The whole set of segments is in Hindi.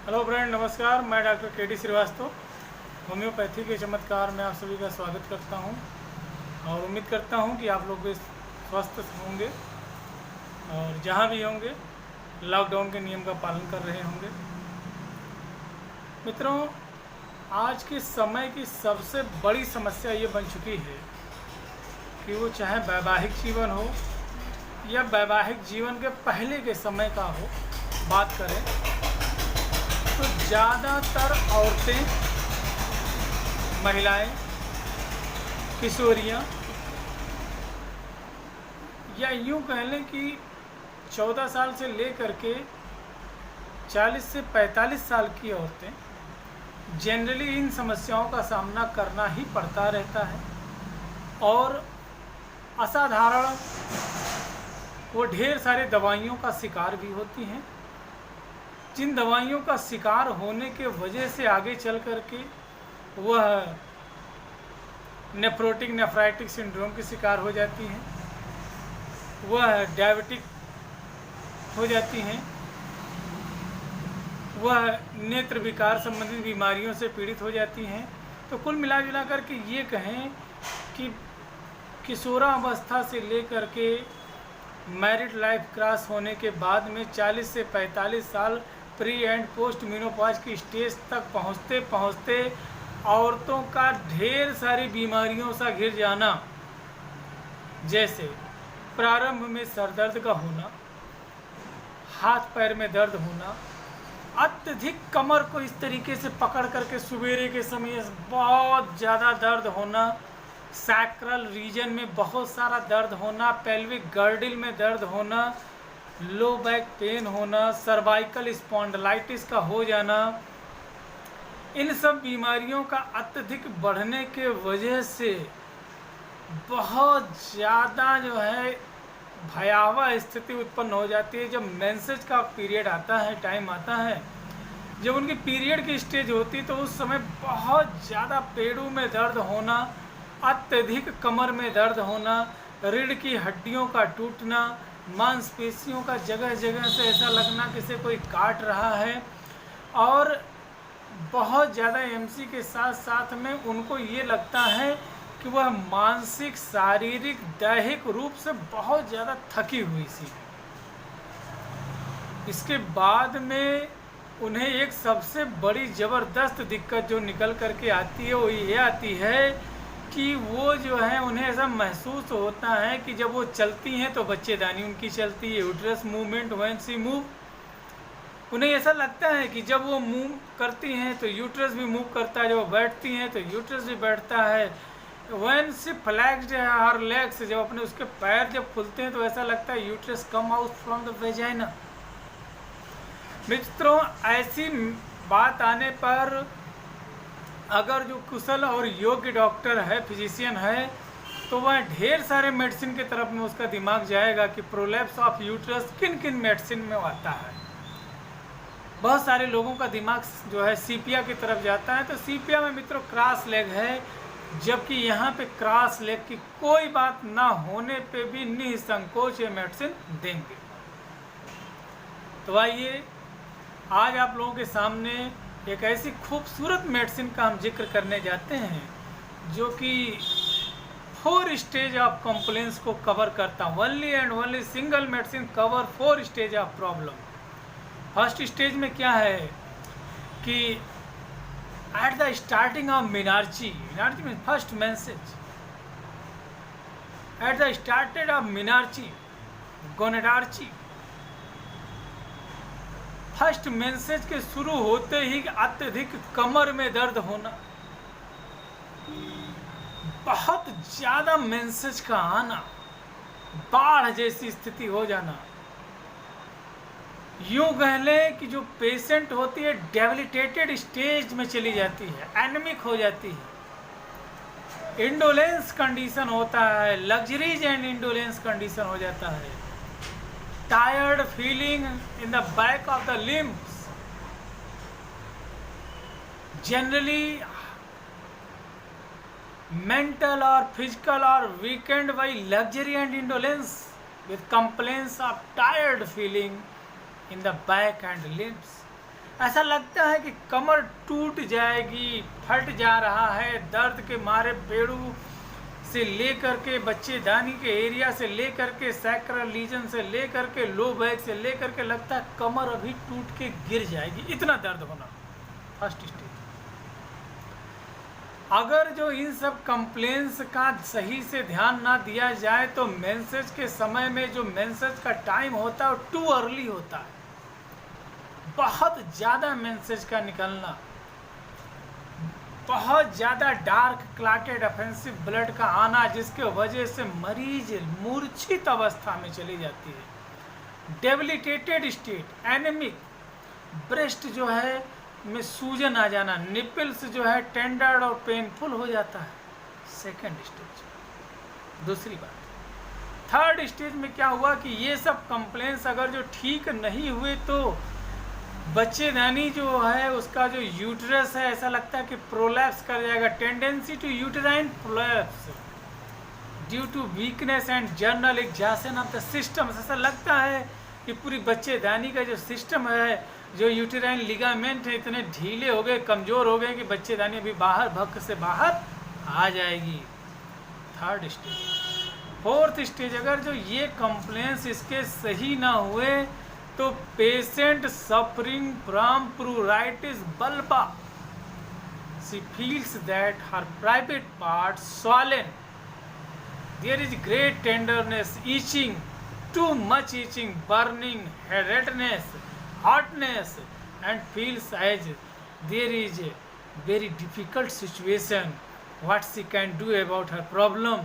हेलो फ्रेंड, नमस्कार। मैं डॉक्टर के डी श्रीवास्तव, होम्योपैथी के चमत्कार में आप सभी का स्वागत करता हूं और उम्मीद करता हूं कि आप लोग भी स्वस्थ होंगे और जहां भी होंगे लॉकडाउन के नियम का पालन कर रहे होंगे। मित्रों, आज के समय की सबसे बड़ी समस्या ये बन चुकी है कि वो चाहे वैवाहिक जीवन हो या वैवाहिक जीवन के पहले के समय का हो, बात करें तो ज़्यादातर औरतें, महिलाएं, किशोरियां या यूं कह लें कि 14 साल से लेकर के 40 से 45 साल की औरतें जनरली इन समस्याओं का सामना करना ही पड़ता रहता है और असाधारण वो ढेर सारे दवाइयों का शिकार भी होती हैं, जिन दवाइयों का शिकार होने के वजह से आगे चल कर के वह नेफ्रोटिक नेफ्राइटिक सिंड्रोम की शिकार हो जाती हैं, वह डायबिटिक हो जाती हैं, वह नेत्र विकार संबंधित बीमारियों से पीड़ित हो जाती हैं। तो कुल मिला जुला कर के ये कहें कि किशोरावस्था से लेकर के मैरिड लाइफ क्रॉस होने के बाद में 40 से 45 साल प्री एंड पोस्ट मेनोपॉज की स्टेज तक पहुंचते पहुंचते औरतों का ढेर सारी बीमारियों से घिर जाना, जैसे प्रारंभ में सर दर्द का होना, हाथ पैर में दर्द होना, अत्यधिक कमर को इस तरीके से पकड़ करके सवेरे के समय बहुत ज़्यादा दर्द होना, सैक्रल रीजन में बहुत सारा दर्द होना, पेल्विक गर्डिल में दर्द होना, लो बैक पेन होना, सर्वाइकल स्पॉन्डिलाइटिस का हो जाना, इन सब बीमारियों का अत्यधिक बढ़ने के वजह से बहुत ज़्यादा जो है भयावह स्थिति उत्पन्न हो जाती है। जब मेंसेज का पीरियड आता है, टाइम आता है, जब उनकी पीरियड की स्टेज होती है तो उस समय बहुत ज़्यादा पेड़ों में दर्द होना, अत्यधिक कमर में दर्द होना, रीढ़ की हड्डियों का टूटना, मांसपेशियों का जगह जगह से ऐसा लगना किसे कोई काट रहा है, और बहुत ज़्यादा एमसी के साथ साथ में उनको ये लगता है कि वह मानसिक, शारीरिक, दैहिक रूप से बहुत ज़्यादा थकी हुई सी है। इसके बाद में उन्हें एक सबसे बड़ी ज़बरदस्त दिक्कत जो निकल करके आती है वो ये आती है कि वो जो है उन्हें ऐसा महसूस होता है कि जब वो चलती हैं तो बच्चेदानी उनकी चलती है, uterus movement when she move. उन्हें ऐसा लगता है कि जब वो मूव करती हैं तो यूट्रस भी मूव करता है, जब वो बैठती हैं तो यूट्रस भी बैठता है। व्हेन शी फ्लैक्स्ड हर लेग्स, जब अपने उसके पैर जब खुलते हैं तो ऐसा लगता है uterus come out from the vagina. मित्रों, ऐसी बात आने पर अगर जो कुशल और योग्य डॉक्टर है, फिजिशियन है, तो वह ढेर सारे मेडिसिन की तरफ में उसका दिमाग जाएगा कि प्रोलैप्स ऑफ यूट्रस किन किन मेडिसिन में आता है। बहुत सारे लोगों का दिमाग जो है सीपिया की तरफ जाता है, तो सीपिया में मित्रों क्रॉस लेग है, जबकि यहाँ पे क्रॉस लेग की कोई बात ना होने पे भी निसंकोच ये मेडिसिन देंगे। तो आइए आज आप लोगों के सामने एक ऐसी खूबसूरत मेडिसिन का हम जिक्र करने जाते हैं जो कि 4 स्टेज ऑफ कंप्लेंट्स को कवर करता है। Only and only single medicine cover 4 stage of problem. First stage में क्या है कि at the starting of menarche mean first menses, at the started of menarche gonadarche, first menses के शुरू होते ही अत्यधिक कमर में दर्द होना, बहुत ज़्यादा मेंसेज का आना, बाढ़ जैसी स्थिति हो जाना, यूं कह लें कि जो पेशेंट होती है डेबिलिटेटेड स्टेज में चली जाती है, एनेमिक हो जाती है, इंडोलेंस कंडीशन होता है, लग्जरीज एंड इंडोलेंस कंडीशन हो जाता है, tired feeling in the back of the limbs, generally mental or physical or weakened by luxury and indolence with complaints of tired feeling in the back and limbs. ऐसा लगता है कि कमर टूट जाएगी, फट जा रहा है, दर्द के मारे पेड़ू से लेकर के बच्चेदानी के एरिया से लेकर के सैक्रल रीजन से लेकर के लो बैक से लेकर के लगता है कमर अभी टूट के गिर जाएगी, इतना दर्द होना फर्स्ट स्टेज। अगर जो इन सब कंप्लेंट्स का सही से ध्यान ना दिया जाए तो मेंसेज के समय में जो मेंसेज का टाइम होता है वो टू अर्ली होता है, बहुत ज़्यादा मेंसेज का निकलना, बहुत ज़्यादा डार्क क्लाटेड ऑफेंसिव ब्लड का आना, जिसके वजह से मरीज मूर्छित अवस्था में चली जाती है, डेबिलिटेटेड स्टेट, एनेमिक, ब्रेस्ट जो है में सूजन आ जाना, निपल्स जो है टेंडर और पेनफुल हो जाता है, सेकेंड स्टेज। दूसरी बात, थर्ड स्टेज में क्या हुआ कि ये सब कंप्लेंट्स अगर जो ठीक नहीं हुए तो बच्चेदानी जो है उसका जो यूट्रस है ऐसा लगता है कि प्रोलैप्स कर जाएगा, tendency to uterine prolapse due to weakness and general exhaustion of the system. ऐसा लगता है कि पूरी बच्चेदानी का जो सिस्टम है, जो यूटेराइन लिगामेंट है, इतने ढीले हो गए, कमज़ोर हो गए कि बच्चेदानी अभी बाहर भक्क से बाहर आ जाएगी, थर्ड स्टेज। फोर्थ स्टेज, अगर जो ये कंप्लेंट्स इसके सही ना हुए तो पेशेंट सफरिंग फ्रॉम प्रूराइटिस बल्बा, she feels that her private part swollen, there is great tenderness, itching, too much itching, burning, redness, hotness, and feels as there is a very difficult situation what she can do about her problem।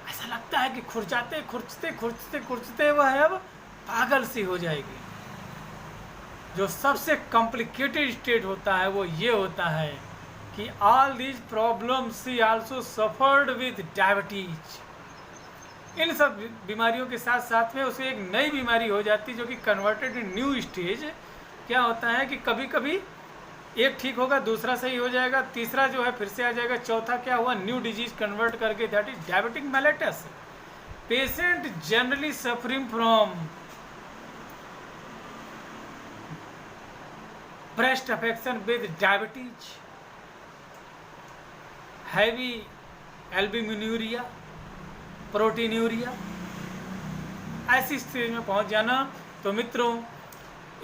ऐसा लगता है कि खुरचाते खुरचते खुरचते खुरचते वह अब पागल सी हो जाएगी। जो सबसे कॉम्प्लिकेटेड स्टेट होता है वो ये होता है कि all these problems she also suffered with diabetes. इन सब बीमारियों के साथ साथ में उसे एक नई बीमारी हो जाती है जो कि कन्वर्टेड इन न्यू स्टेज। क्या होता है कि कभी कभी एक ठीक होगा, दूसरा सही हो जाएगा, तीसरा जो है फिर से आ जाएगा, चौथा क्या हुआ, न्यू डिजीज कन्वर्ट करके, that is diabetic mellitus. Patient generally suffering from breast affection with diabetes, heavy albuminuria, proteinuria, ऐसी स्टेज में पहुंच जाना। तो मित्रों,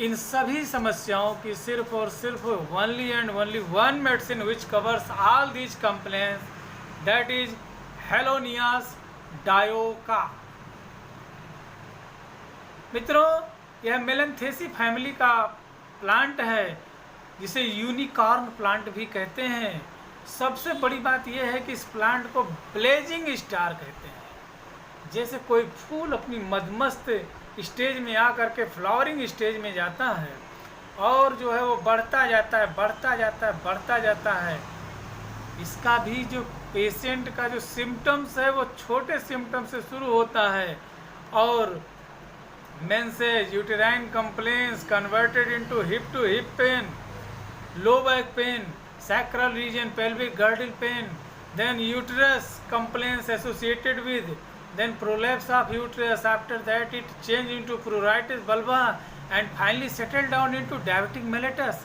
इन सभी समस्याओं की सिर्फ और सिर्फ only and only one medicine which covers all these complaints, that is हेलोनियास डायोका। मित्रों, यह मेलेंथेसी फैमिली का प्लांट है जिसे यूनिकॉर्न प्लांट भी कहते हैं। सबसे बड़ी बात यह है कि इस प्लांट को ब्लेजिंग स्टार कहते हैं। जैसे कोई फूल अपनी मदमस्त स्टेज में आकर के फ्लावरिंग स्टेज में जाता है और जो है वो बढ़ता जाता है, बढ़ता जाता है, बढ़ता जाता है। इसका भी जो पेशेंट का जो सिम्टम्स है वो छोटे सिम्टम से शुरू होता है और menses, uterine complaints converted into hip to hip pain, low back pain, sacral region, pelvic girdle pain, then uterus complaints associated with, then prolapse of uterus, after that it change into pruritus bulba and finally settle down into diabetic mellitus।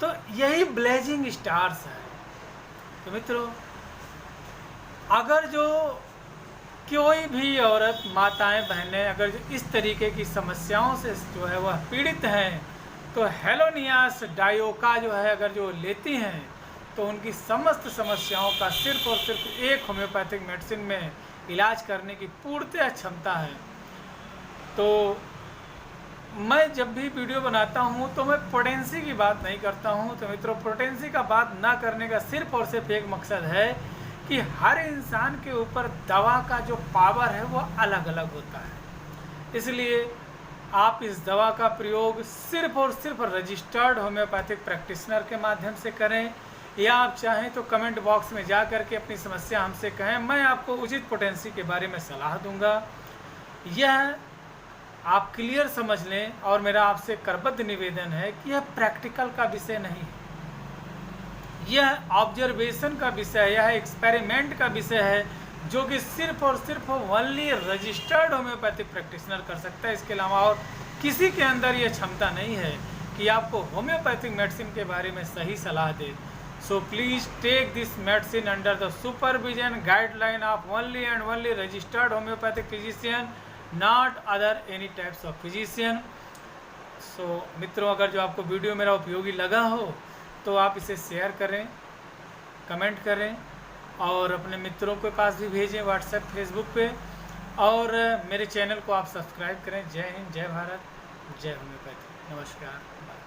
तो यही ब्लेजिंग स्टार्स है। तो मित्रों, अगर जो कोई भी औरत, माताएं, बहनें अगर जो इस तरीके की समस्याओं से जो है वह पीड़ित हैं तो हेलोनियास डायोका जो है अगर जो लेती हैं तो उनकी समस्त समस्याओं का सिर्फ और सिर्फ एक होम्योपैथिक मेडिसिन में इलाज करने की पूर्णतः क्षमता है। तो मैं जब भी वीडियो बनाता हूं तो मैं पोटेंसी की बात नहीं करता हूं। तो मित्रों, पोटेंसी का बात ना करने का सिर्फ और सिर्फ एक मकसद है कि हर इंसान के ऊपर दवा का जो पावर है वो अलग अलग होता है। इसलिए आप इस दवा का प्रयोग सिर्फ और सिर्फ रजिस्टर्ड होम्योपैथिक प्रैक्टिशनर के माध्यम से करें, या आप चाहें तो कमेंट बॉक्स में जा करके अपनी समस्या हमसे कहें, मैं आपको उचित पोटेंसी के बारे में सलाह दूंगा। यह आप क्लियर समझ लें और मेरा आपसे करबद्ध निवेदन है कि यह प्रैक्टिकल का विषय नहीं है, यह ऑब्जर्वेशन का विषय है, यह एक्सपेरिमेंट का विषय है जो कि सिर्फ और सिर्फ ओनली रजिस्टर्ड होम्योपैथिक प्रैक्टिशनर कर सकता है। इसके अलावा और किसी के अंदर यह क्षमता नहीं है कि आपको होम्योपैथिक मेडिसिन के बारे में सही सलाह दे। So please take this medicine under the supervision guideline of only and only registered homeopathic physician, not other any types of physician. So मित्रों, अगर जो आपको वीडियो मेरा उपयोगी लगा हो तो आप इसे शेयर करें, कमेंट करें और अपने मित्रों के पास भी भेजें व्हाट्सएप, फेसबुक पे, और मेरे चैनल को आप सब्सक्राइब करें। जय हिंद, जय भारत, जय होम्योपैथी। नमस्कार, बाय।